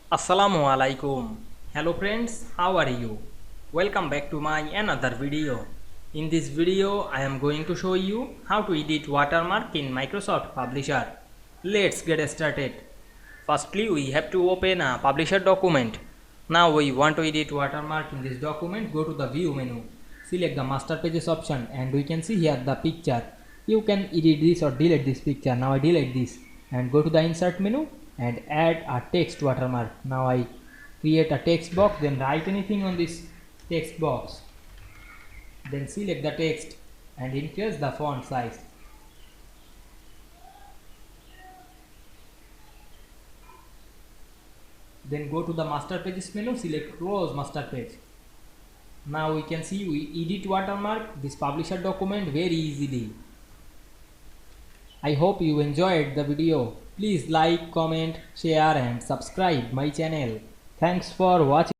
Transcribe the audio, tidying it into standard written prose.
Assalamu Walaikum. Hello friends, how are you? Welcome back to my another video. In this video, I am going to show you how to edit watermark in Microsoft Publisher. Let's get started. Firstly, we have to open a Publisher document. Now we want to edit watermark in this document. Go to the View menu. Select the Master Pages option and we can see here the picture. You can edit this or delete this picture. Now I delete this and go to the Insert menu and add a text watermark. Now I create a text box, then write anything on this text box. Then select the text and increase the font size. Then go to the Master Pages menu, select Close Master Page. Now we can see we edit watermark this publisher document very easily. I hope you enjoyed the video. Please like, comment, share and subscribe my channel. Thanks for watching.